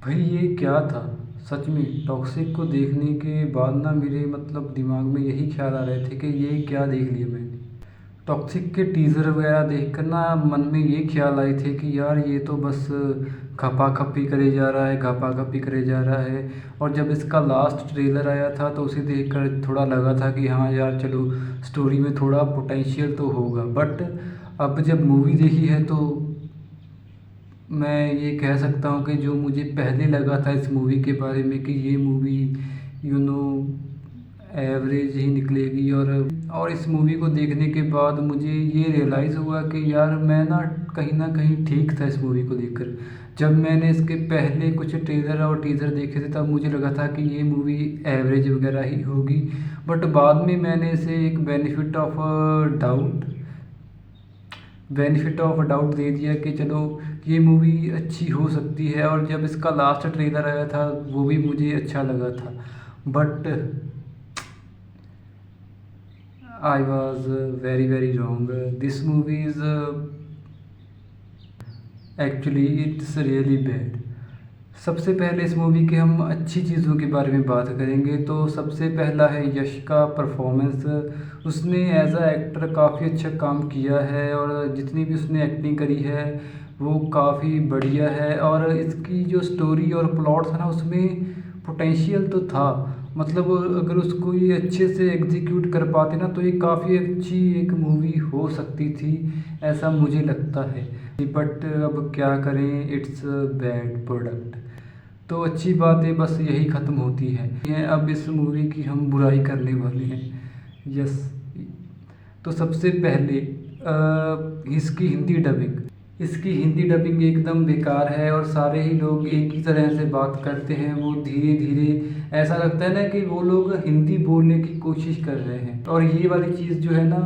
भाई ये क्या था। सच में टॉक्सिक को देखने के बाद ना मेरे मतलब दिमाग में यही ख्याल आ रहे थे कि ये क्या देख लिया मैंने। टॉक्सिक के टीज़र वगैरह देखकर ना मन में ये ख्याल आए थे कि यार ये तो बस खपा खपी करे जा रहा है, घपा खपी करे जा रहा है। और जब इसका लास्ट ट्रेलर आया था तो उसे देखकर थोड़ा लगा था कि हाँ यार चलो, स्टोरी में थोड़ा पोटेंशियल तो होगा। बट अब जब मूवी देखी है तो मैं ये कह सकता हूँ कि जो मुझे पहले लगा था इस मूवी के बारे में कि ये मूवी यू नो एवरेज ही निकलेगी, और इस मूवी को देखने के बाद मुझे ये रियलाइज़ हुआ कि यार मैं ना कहीं ठीक था इस मूवी को देखकर। जब मैंने इसके पहले कुछ ट्रेलर और टीज़र देखे थे तब मुझे लगा था कि ये मूवी एवरेज वगैरह ही होगी। बट बाद में मैंने इसे एक बेनिफिट ऑफ डाउट दे दिया कि चलो ये मूवी अच्छी हो सकती है। और जब इसका लास्ट ट्रेलर आया था वो भी मुझे अच्छा लगा था। But I was very very wrong. This movie is actually it's really bad. सबसे पहले इस मूवी के हम अच्छी चीज़ों के बारे में बात करेंगे तो सबसे पहला है यश का परफॉर्मेंस। उसने एज अ एक्टर काफ़ी अच्छा काम किया है और जितनी भी उसने एक्टिंग करी है वो काफ़ी बढ़िया है। और इसकी जो स्टोरी और प्लॉट था ना उसमें पोटेंशियल तो था। मतलब अगर उसको ये अच्छे से एग्जीक्यूट कर पाते ना तो ये काफ़ी अच्छी एक मूवी हो सकती थी, ऐसा मुझे लगता है। बट अब क्या करें, इट्स बैड प्रोडक्ट। तो अच्छी बातें बस यही ख़त्म होती हैं। अब इस मूवी की हम बुराई करने वाले हैं। यस। तो सबसे पहले इसकी हिंदी डबिंग एकदम बेकार है और सारे ही लोग एक ही तरह से बात करते हैं। वो धीरे धीरे ऐसा लगता है ना कि वो लोग हिंदी बोलने की कोशिश कर रहे हैं। और ये वाली चीज़ जो है ना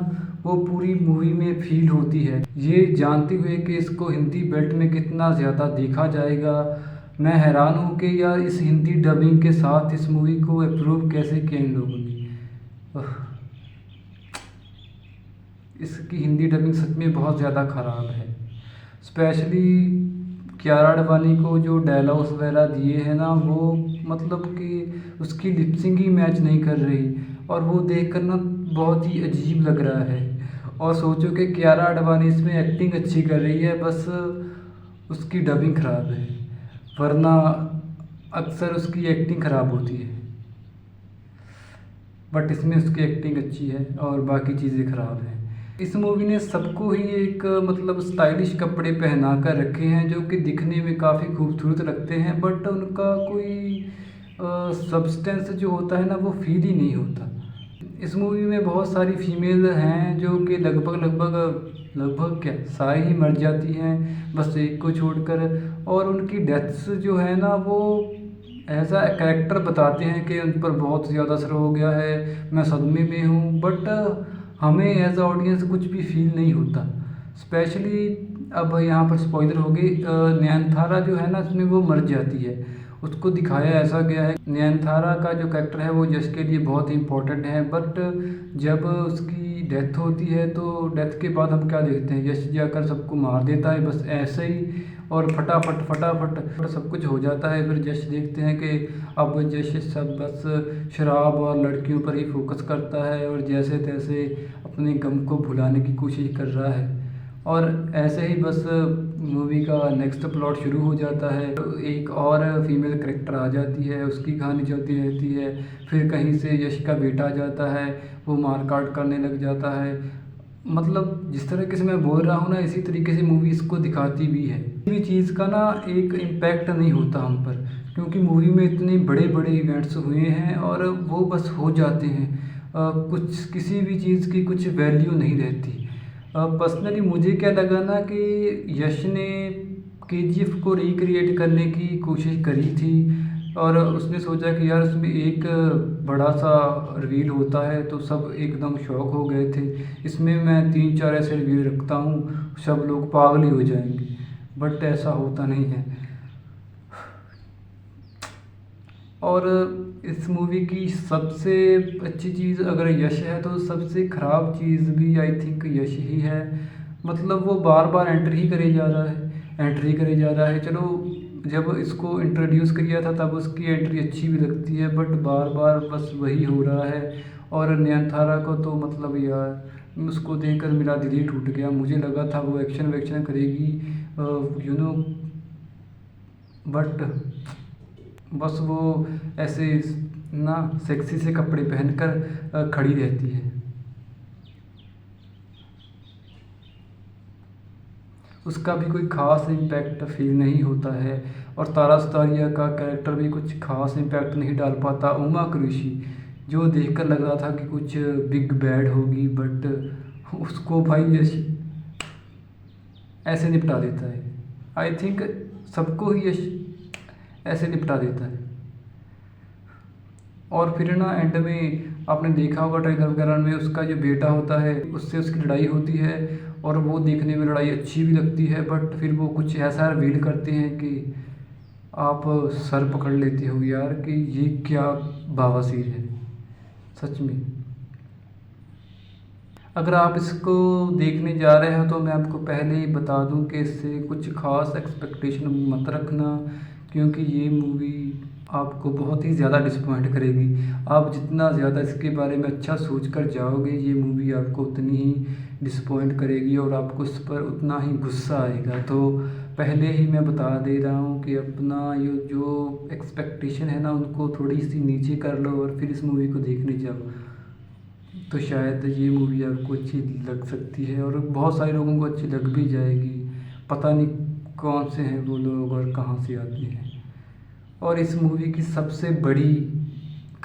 वो पूरी मूवी में फील होती है, ये जानते हुए कि इसको हिंदी बेल्ट में कितना ज़्यादा देखा जाएगा। मैं हैरान हूँ कि यार इस हिंदी डबिंग के साथ इस मूवी को अप्रूव कैसे किया इन लोगों ने। उह, इसकी हिंदी डबिंग सच में बहुत ज़्यादा ख़राब है। स्पेशली कियारा आडवाणी को जो डायलॉग्स वगैरह दिए हैं ना वो मतलब कि उसकी लिपसिंग ही मैच नहीं कर रही। और वो देखकर ना बहुत ही अजीब लग रहा है। और सोचो कि कियारा आडवाणी इसमें एक्टिंग अच्छी कर रही है, बस उसकी डबिंग ख़राब है। वरना अक्सर उसकी एक्टिंग ख़राब होती है, बट इसमें उसकी एक्टिंग अच्छी है और बाकी चीज़ें ख़राब हैं। इस मूवी ने सबको ही एक मतलब स्टाइलिश कपड़े पहना कर रखे हैं जो कि दिखने में काफ़ी खूबसूरत लगते हैं, बट उनका कोई सब्सटेंस जो होता है ना वो फील ही नहीं होता। इस मूवी में बहुत सारी फीमेल हैं जो कि लगभग लगभग लगभग क्या सारी ही मर जाती हैं, बस एक को छोड़कर। और उनकी डेथ्स जो है ना वो ऐसा कैरेक्टर बताते हैं कि उन पर बहुत ज़्यादा असर हो गया है, मैं सदमे में हूँ। बट हमें एज अ ऑडियंस कुछ भी फील नहीं होता। स्पेशली अब यहाँ पर स्पॉइलर हो गई, नयनतारा जो है ना इसमें वो मर जाती है। उसको दिखाया ऐसा गया है नयनतारा का जो कैरेक्टर है वो यश के लिए बहुत ही इम्पोर्टेंट है। बट जब उसकी डेथ होती है तो डेथ के बाद हम क्या देखते हैं, यश जाकर सबको मार देता है बस ऐसे ही। और फटाफट फटाफट सब कुछ हो जाता है। फिर यश देखते हैं कि अब यश सब बस शराब और लड़कियों पर ही फोकस करता है और जैसे तैसे अपने गम को भुलाने की कोशिश कर रहा है। और ऐसे ही बस मूवी का नेक्स्ट प्लॉट शुरू हो जाता है। तो एक और फीमेल करेक्टर आ जाती है, उसकी कहानी चलती रहती है। फिर कहीं से यश का बेटा आ जाता है, वो मार काट करने लग जाता है। मतलब जिस तरीके से मैं बोल रहा हूँ ना इसी तरीके से मूवी इसको दिखाती भी है। किसी भी चीज़ का ना एक इम्पैक्ट नहीं होता हम पर, क्योंकि मूवी में इतने बड़े बड़े इवेंट्स हुए हैं और वो बस हो जाते हैं। कुछ किसी भी चीज़ की कुछ वैल्यू नहीं रहती। पर्सनली मुझे क्या लगा ना कि यश ने केजीएफ को रिक्रिएट करने की कोशिश करी थी और उसने सोचा कि यार उसमें एक बड़ा सा रिवील होता है तो सब एकदम शॉक हो गए थे। इसमें मैं 3-4 ऐसे रिवील रखता हूँ सब लोग पागल ही हो जाएंगे, बट ऐसा होता नहीं है। और इस मूवी की सबसे अच्छी चीज़ अगर यश है तो सबसे ख़राब चीज़ भी आई थिंक यश ही है। मतलब वो बार बार एंट्री करे जा रहा है चलो जब इसको इंट्रोड्यूस किया था तब उसकी एंट्री अच्छी भी लगती है, बट बार बार बस वही हो रहा है। और नयनतारा को तो मतलब यार उसको देखकर मेरा दिल ही टूट गया। मुझे लगा था वो एक्शन वैक्शन करेगी, यू नो, बट बस वो ऐसे ना सेक्सी से कपड़े पहनकर खड़ी रहती है। उसका भी कोई ख़ास इम्पैक्ट फील नहीं होता है। और तारा सुतारिया का कैरेक्टर भी कुछ ख़ास इम्पैक्ट नहीं डाल पाता। उमा कुरैशी जो देखकर लग रहा था कि कुछ बिग बैड होगी, बट उसको भाई यश ऐसे निपटा देता है। आई थिंक सबको ही यश ऐसे निपटा देता है। और फिर ना एंड में आपने देखा होगा ट्रेलर वगैरह में, उसका जो बेटा होता है उससे उसकी लड़ाई होती है, और वो देखने में लड़ाई अच्छी भी लगती है, बट फिर वो कुछ ऐसा रिवील करते हैं कि आप सर पकड़ लेते हो यार कि ये क्या बवासीर है सच में। अगर आप इसको देखने जा रहे हो तो मैं आपको पहले ही बता दूं कि इससे कुछ ख़ास एक्सपेक्टेशन मत रखना, क्योंकि ये मूवी आपको बहुत ही ज़्यादा डिसपॉइंट करेगी। आप जितना ज़्यादा इसके बारे में अच्छा सोच कर जाओगे, ये मूवी आपको उतनी ही डिसपॉइंट करेगी और आपको उस पर उतना ही गुस्सा आएगा। तो पहले ही मैं बता दे रहा हूँ कि अपना ये जो एक्सपेक्टेशन है ना उनको थोड़ी सी नीचे कर लो और फिर इस मूवी को देखने जाओ, तो शायद ये मूवी आपको अच्छी लग सकती है और बहुत सारे लोगों को अच्छी लग भी जाएगी। पता नहीं कौन से हैं वो लोग और कहाँ से आते हैं। और इस मूवी की सबसे बड़ी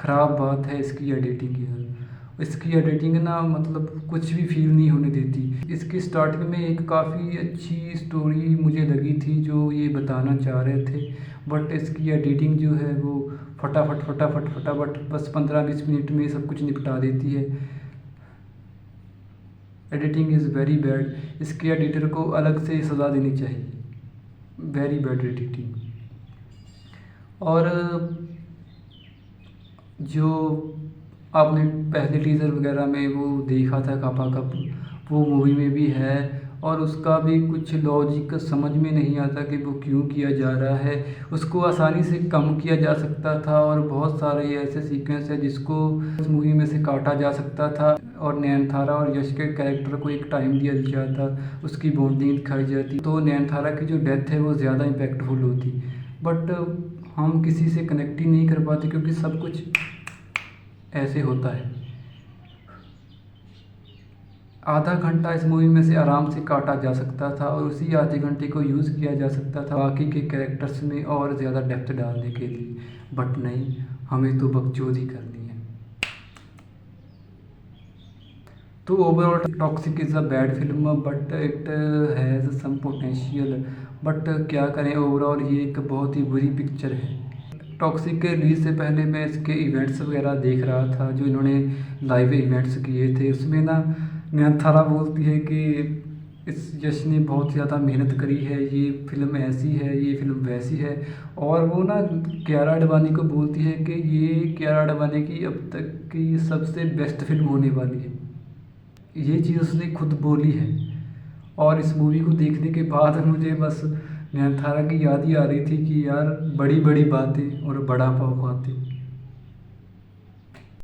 ख़राब बात है इसकी एडिटिंग यार। इसकी एडिटिंग ना मतलब कुछ भी फील नहीं होने देती। इसकी स्टार्टिंग में एक काफ़ी अच्छी स्टोरी मुझे लगी थी जो ये बताना चाह रहे थे, बट इसकी एडिटिंग जो है वो फटाफट फटाफट फटाफट बस 15-20 मिनट में सब कुछ निपटा देती है। Editing is very bad. इसके एडिटर को अलग से सज़ा देनी चाहिए। Very bad editing. और जो आपने पहले टीज़र वगैरह में वो देखा था कापा कप, वो मूवी में भी है, और उसका भी कुछ लॉजिक समझ में नहीं आता कि वो क्यों किया जा रहा है। उसको आसानी से कम किया जा सकता था और बहुत सारे ऐसे सीक्वेंस है जिसको इस मूवी में से काटा जा सकता था और नयनतारा और यश के कैरेक्टर को एक टाइम दिया जाता, उसकी बॉन्डिंग दिखाई जाती, तो नयनतारा की जो डेथ है वो ज़्यादा इम्पैक्टफुल होती। बट हम किसी से कनेक्ट ही नहीं कर पाते क्योंकि सब कुछ ऐसे होता है। आधा घंटा इस मूवी में से आराम से काटा जा सकता था और उसी आधे घंटे को यूज़ किया जा सकता था बाकी के कैरेक्टर्स में और ज़्यादा डेप्थ डालने के लिए, बट नहीं, हमें तो बकचोदी करनी है। तो overall Toxic is a bad film, but it has some potential, but क्या करें, ओवरऑल ये एक बहुत ही बुरी पिक्चर है। टॉक्सिक के रिलीज़ से पहले मैं इसके इवेंट्स वगैरह देख रहा था जो इन्होंने लाइव इवेंट्स किए थे। उसमें ना नयनतारा बोलती है कि इस यश ने बहुत ज़्यादा मेहनत करी है, ये फिल्म ऐसी है, ये फिल्म वैसी है, और वो ना कियारा आडवाणी को बोलती है कि ये कियारा आडवाणी की अब तक की सबसे बेस्ट फिल्म होने वाली है। ये चीज़ उसने खुद बोली है। और इस मूवी को देखने के बाद मुझे बस नयनतारा की याद ही आ रही थी कि यार बड़ी बड़ी बातें और बड़ा पाव खाते।